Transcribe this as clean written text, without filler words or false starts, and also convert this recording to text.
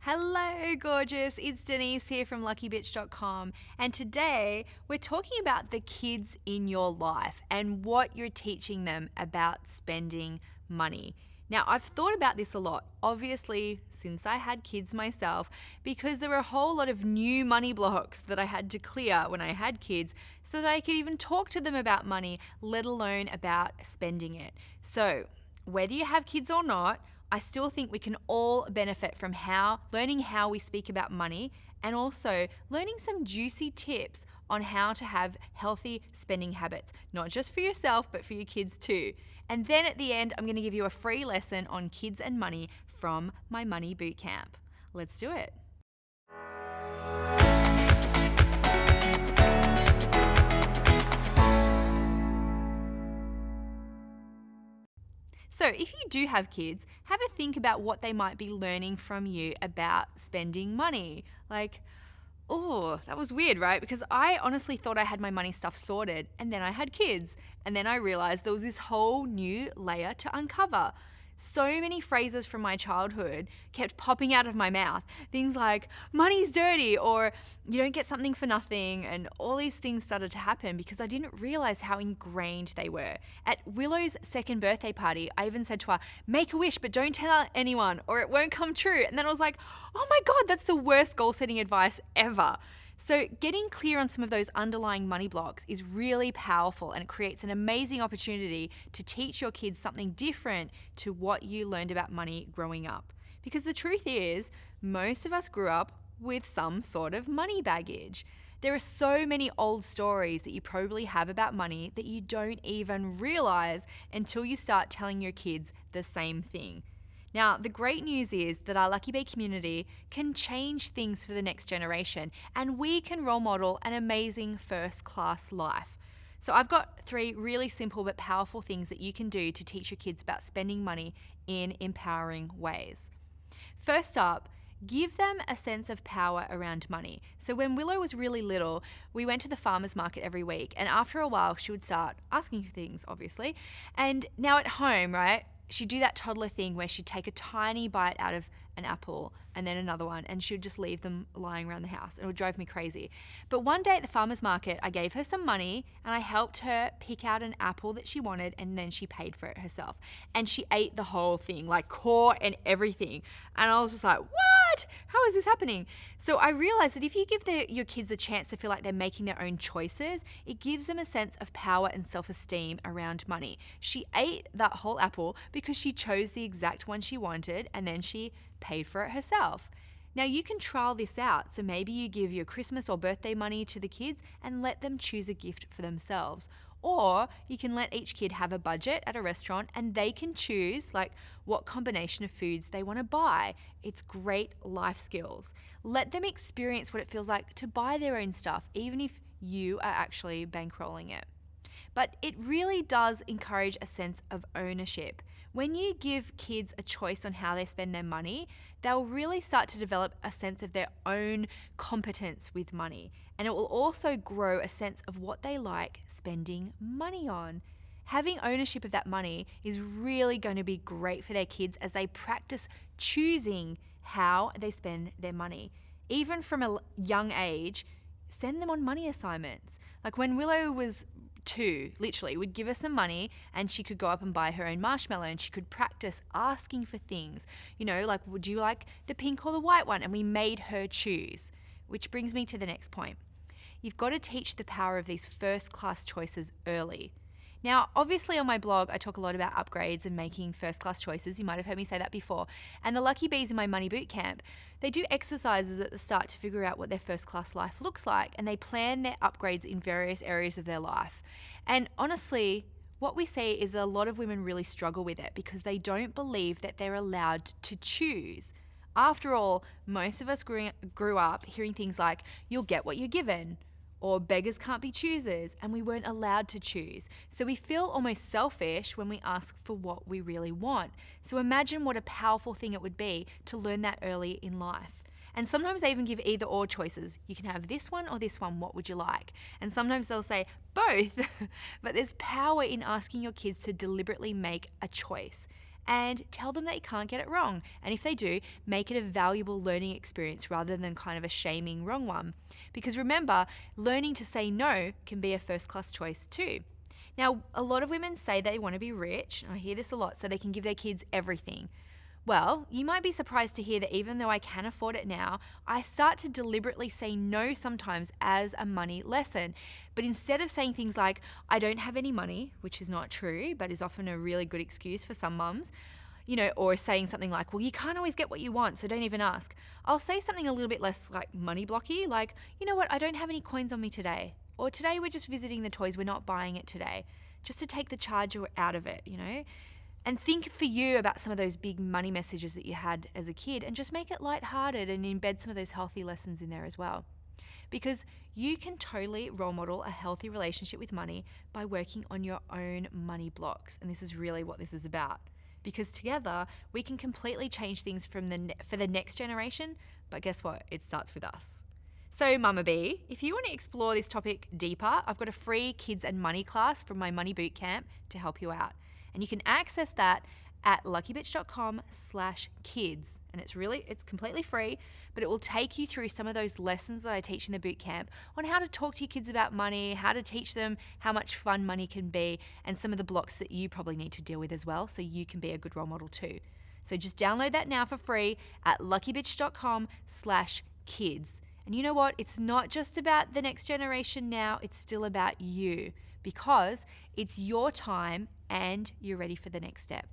Hello, gorgeous. It's Denise here from luckybitch.com. And today we're talking about the kids in your life and what you're teaching them about spending money. Now, I've thought about this a lot, obviously, since I had kids myself, because there were a whole lot of new money blocks that I had to clear when I had kids so that I could even talk to them about money, let alone about spending it. So, whether you have kids or not, I still think we can all benefit from learning how we speak about money and also learning some juicy tips on how to have healthy spending habits, not just for yourself, but for your kids too. And then at the end, I'm going to give you a free lesson on kids and money from my Money Bootcamp. Let's do it. So if you do have kids, have a think about what they might be learning from you about spending money. Like, oh, that was weird, right? Because I honestly thought I had my money stuff sorted, and then I had kids, and then I realized there was this whole new layer to uncover. So many phrases from my childhood kept popping out of my mouth. Things like, money's dirty, or you don't get something for nothing, and all these things started to happen because I didn't realize how ingrained they were. At Willow's second birthday party, I even said to her, make a wish, but don't tell anyone, or it won't come true. And then I was like, oh my God, that's the worst goal-setting advice ever. So getting clear on some of those underlying money blocks is really powerful, and it creates an amazing opportunity to teach your kids something different to what you learned about money growing up. Because the truth is, most of us grew up with some sort of money baggage. There are so many old stories that you probably have about money that you don't even realize until you start telling your kids the same thing. Now, the great news is that our Lucky Bee community can change things for the next generation, and we can role model an amazing first-class life. So I've got 3 really simple but powerful things that you can do to teach your kids about spending money in empowering ways. First up, give them a sense of power around money. So when Willow was really little, we went to the farmer's market every week, and after a while she would start asking for things, obviously. And now at home, right, she'd do that toddler thing where she'd take a tiny bite out of an apple and then another one, and she would just leave them lying around the house. It would drive me crazy. But one day at the farmer's market, I gave her some money and I helped her pick out an apple that she wanted, and then she paid for it herself. And she ate the whole thing, like core and everything. And I was just like, what? How is this happening? So I realized that if you give your kids a chance to feel like they're making their own choices, it gives them a sense of power and self-esteem around money. She ate that whole apple because she chose the exact one she wanted, and then she paid for it herself. Now you can trial this out. So maybe you give your Christmas or birthday money to the kids and let them choose a gift for themselves. Or you can let each kid have a budget at a restaurant and they can choose like what combination of foods they want to buy. It's great life skills. Let them experience what it feels like to buy their own stuff, even if you are actually bankrolling it. But it really does encourage a sense of ownership. When you give kids a choice on how they spend their money, they'll really start to develop a sense of their own competence with money. And it will also grow a sense of what they like spending money on. Having ownership of that money is really going to be great for their kids as they practice choosing how they spend their money. Even from a young age, send them on money assignments. Like when Willow was 2, literally, would give her some money and she could go up and buy her own marshmallow, and she could practice asking for things. You know, like, would you like the pink or the white one? And we made her choose. Which brings me to the next point. You've got to teach the power of these first-class choices early. Now, obviously on my blog, I talk a lot about upgrades and making first-class choices. You might have heard me say that before. And the Lucky Bees in my Money Bootcamp, they do exercises at the start to figure out what their first-class life looks like, and they plan their upgrades in various areas of their life. And honestly, what we see is that a lot of women really struggle with it because they don't believe that they're allowed to choose. After all, most of us grew up hearing things like, you'll get what you're given, or beggars can't be choosers, and we weren't allowed to choose. So we feel almost selfish when we ask for what we really want. So imagine what a powerful thing it would be to learn that early in life. And sometimes they even give either or choices. You can have this one or this one, what would you like? And sometimes they'll say both, but there's power in asking your kids to deliberately make a choice. and tell them they can't get it wrong. And if they do, make it a valuable learning experience rather than kind of a shaming wrong one. Because remember, learning to say no can be a first-class choice too. Now, a lot of women say they want to be rich. I hear this a lot, so they can give their kids everything. Well, you might be surprised to hear that even though I can afford it now, I start to deliberately say no sometimes as a money lesson. But instead of saying things like, I don't have any money, which is not true, but is often a really good excuse for some mums, or saying something like, well, you can't always get what you want, so don't even ask. I'll say something a little bit less like money blocky, like, you know what, I don't have any coins on me today. Or today we're just visiting the toys, we're not buying it today. Just to take the charge out of it, And think for you about some of those big money messages that you had as a kid and just make it lighthearted and embed some of those healthy lessons in there as well. Because you can totally role model a healthy relationship with money by working on your own money blocks. And this is really what this is about. Because together we can completely change things for the next generation. But guess what? It starts with us. So Mama B, if you want to explore this topic deeper, I've got a free kids and money class from my Money Bootcamp to help you out. And you can access that at luckybitch.com/kids. And it's completely free, but it will take you through some of those lessons that I teach in the bootcamp on how to talk to your kids about money, how to teach them how much fun money can be, and some of the blocks that you probably need to deal with as well, so you can be a good role model too. So just download that now for free at luckybitch.com/kids. And you know what? It's not just about the next generation now, it's still about you, because it's your time and you're ready for the next step.